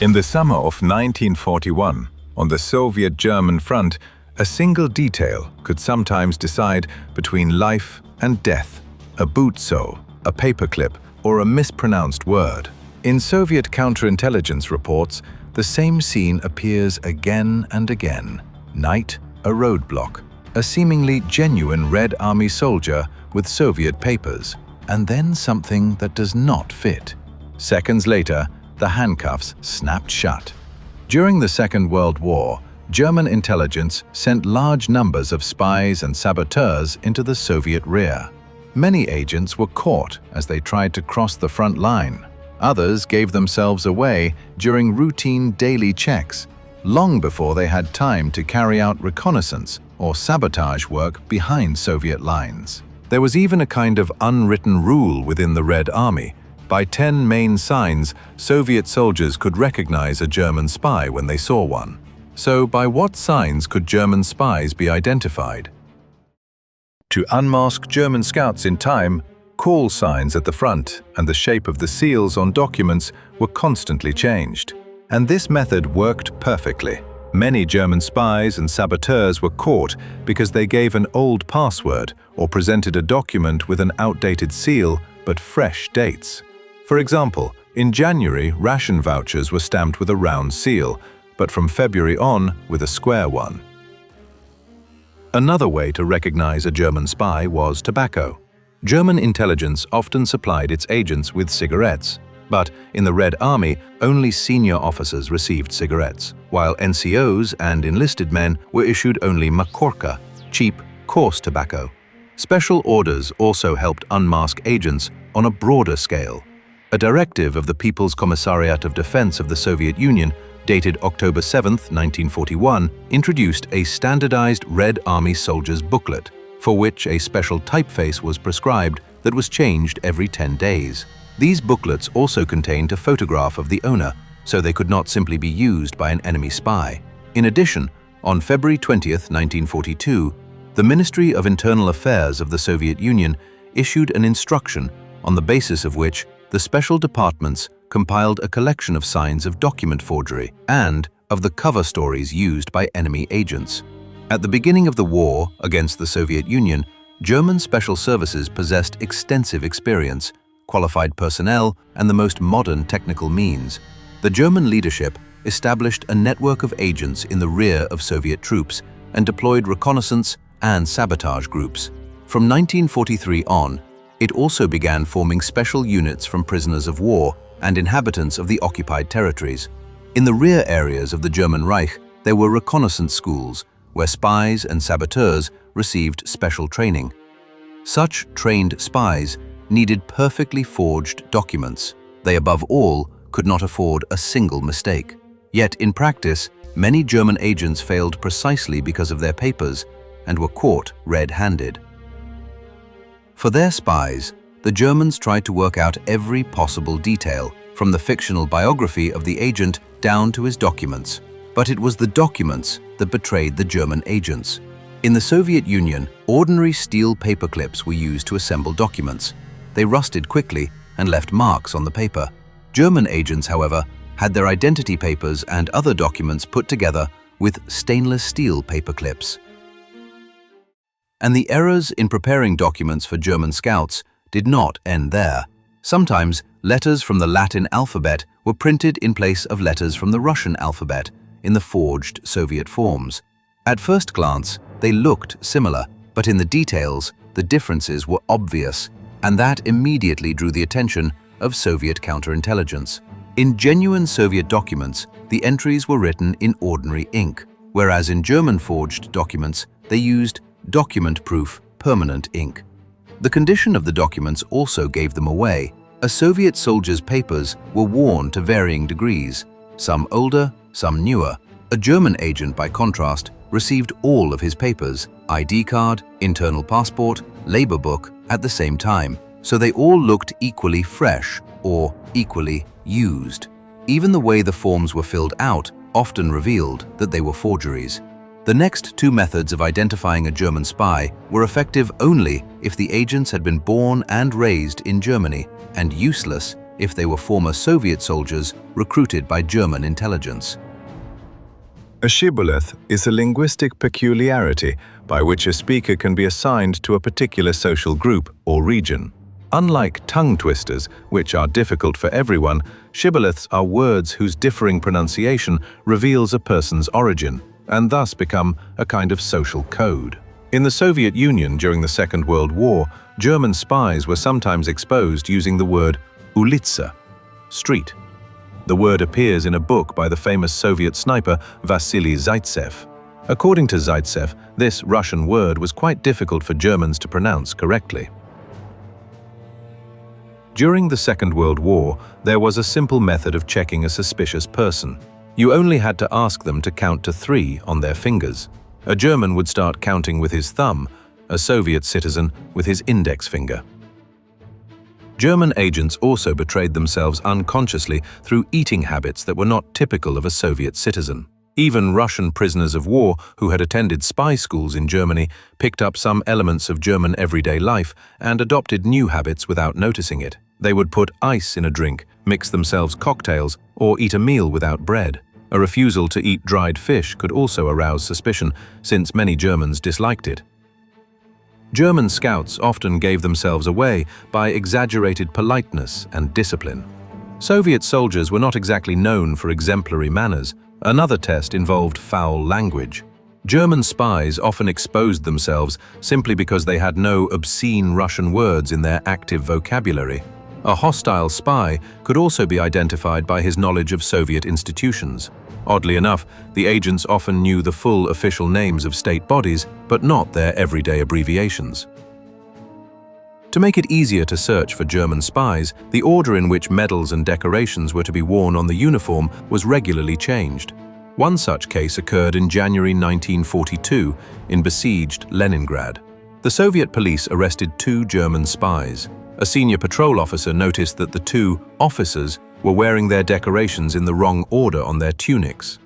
In the summer of 1941, on the Soviet-German front, a single detail could sometimes decide between life and death. A boot sole, a paperclip, or a mispronounced word. In Soviet counterintelligence reports, the same scene appears again and again. Night, a roadblock, a seemingly genuine Red Army soldier with Soviet papers, and then something that does not fit. Seconds later, the handcuffs snapped shut. During the Second World War, German intelligence sent large numbers of spies and saboteurs into the Soviet rear. Many agents were caught as they tried to cross the front line. Others gave themselves away during routine daily checks, long before they had time to carry out reconnaissance or sabotage work behind Soviet lines. There was even a kind of unwritten rule within the Red Army. By 10 main signs, Soviet soldiers could recognize a German spy when they saw one. So, by what signs could German spies be identified? To unmask German scouts in time, call signs at the front and the shape of the seals on documents were constantly changed. And this method worked perfectly. Many German spies and saboteurs were caught because they gave an old password or presented a document with an outdated seal but fresh dates. For example, in January, ration vouchers were stamped with a round seal, but from February on with a square one. Another way to recognize a German spy was tobacco. German intelligence often supplied its agents with cigarettes, but in the Red Army, only senior officers received cigarettes, while NCOs and enlisted men were issued only makorka, cheap, coarse tobacco. Special orders also helped unmask agents on a broader scale. A directive of the People's Commissariat of Defense of the Soviet Union, dated October 7, 1941, introduced a standardized Red Army soldier's booklet, for which a special typeface was prescribed that was changed every 10 days. These booklets also contained a photograph of the owner, so they could not simply be used by an enemy spy. In addition, on February 20, 1942, the Ministry of Internal Affairs of the Soviet Union issued an instruction on the basis of which the special departments compiled a collection of signs of document forgery and of the cover stories used by enemy agents. At the beginning of the war against the Soviet Union, German special services possessed extensive experience, qualified personnel, and the most modern technical means. The German leadership established a network of agents in the rear of Soviet troops and deployed reconnaissance and sabotage groups. From 1943 on, it also began forming special units from prisoners of war and inhabitants of the occupied territories. In the rear areas of the German Reich, there were reconnaissance schools where spies and saboteurs received special training. Such trained spies needed perfectly forged documents. They, above all, could not afford a single mistake. Yet, in practice, many German agents failed precisely because of their papers and were caught red-handed. For their spies, the Germans tried to work out every possible detail, from the fictional biography of the agent down to his documents. But it was the documents that betrayed the German agents. In the Soviet Union, ordinary steel paperclips were used to assemble documents. They rusted quickly and left marks on the paper. German agents, however, had their identity papers and other documents put together with stainless steel paperclips. And the errors in preparing documents for German scouts did not end there. Sometimes, letters from the Latin alphabet were printed in place of letters from the Russian alphabet in the forged Soviet forms. At first glance, they looked similar, but in the details, the differences were obvious, and that immediately drew the attention of Soviet counterintelligence. In genuine Soviet documents, the entries were written in ordinary ink, whereas in German forged documents, they used document-proof permanent ink. The condition of the documents also gave them away. A Soviet soldier's papers were worn to varying degrees, some older, some newer. A German agent, by contrast, received all of his papers, ID card, internal passport, labor book, at the same time, so they all looked equally fresh or equally used. Even the way the forms were filled out often revealed that they were forgeries. The next two methods of identifying a German spy were effective only if the agents had been born and raised in Germany, and useless if they were former Soviet soldiers recruited by German intelligence. A shibboleth is a linguistic peculiarity by which a speaker can be assigned to a particular social group or region. Unlike tongue twisters, which are difficult for everyone, shibboleths are words whose differing pronunciation reveals a person's origin, and thus become a kind of social code. In the Soviet Union during the Second World War, German spies were sometimes exposed using the word ulitsa, street. The word appears in a book by the famous Soviet sniper Vasily Zaitsev. According to Zaitsev, this Russian word was quite difficult for Germans to pronounce correctly. During the Second World War, there was a simple method of checking a suspicious person. You only had to ask them to count to 3 on their fingers. A German would start counting with his thumb, a Soviet citizen with his index finger. German agents also betrayed themselves unconsciously through eating habits that were not typical of a Soviet citizen. Even Russian prisoners of war who had attended spy schools in Germany picked up some elements of German everyday life and adopted new habits without noticing it. They would put ice in a drink, mix themselves cocktails, or eat a meal without bread. A refusal to eat dried fish could also arouse suspicion, since many Germans disliked it. German scouts often gave themselves away by exaggerated politeness and discipline. Soviet soldiers were not exactly known for exemplary manners. Another test involved foul language. German spies often exposed themselves simply because they had no obscene Russian words in their active vocabulary. A hostile spy could also be identified by his knowledge of Soviet institutions. Oddly enough, the agents often knew the full official names of state bodies, but not their everyday abbreviations. To make it easier to search for German spies, the order in which medals and decorations were to be worn on the uniform was regularly changed. One such case occurred in January 1942 in besieged Leningrad. The Soviet police arrested 2 German spies. A senior patrol officer noticed that the 2 officers were wearing their decorations in the wrong order on their tunics.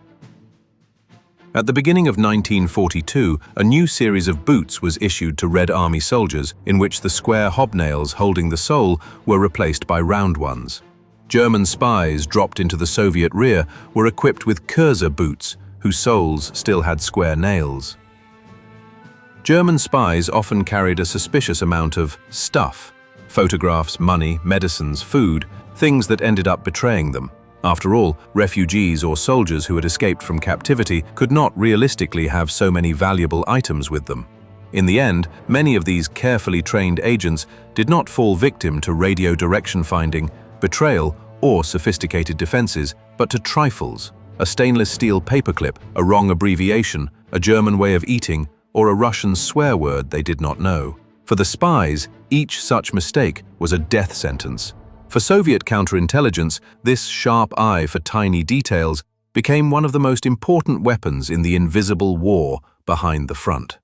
At the beginning of 1942, a new series of boots was issued to Red Army soldiers, in which the square hobnails holding the sole were replaced by round ones. German spies dropped into the Soviet rear were equipped with Cursor boots, whose soles still had square nails. German spies often carried a suspicious amount of stuff: photographs, money, medicines, food, things that ended up betraying them. After all, refugees or soldiers who had escaped from captivity could not realistically have so many valuable items with them. In the end, many of these carefully trained agents did not fall victim to radio direction finding, betrayal, or sophisticated defenses, but to trifles: a stainless steel paperclip, a wrong abbreviation, a German way of eating, or a Russian swear word they did not know. For the spies, each such mistake was a death sentence. For Soviet counterintelligence, this sharp eye for tiny details became one of the most important weapons in the invisible war behind the front.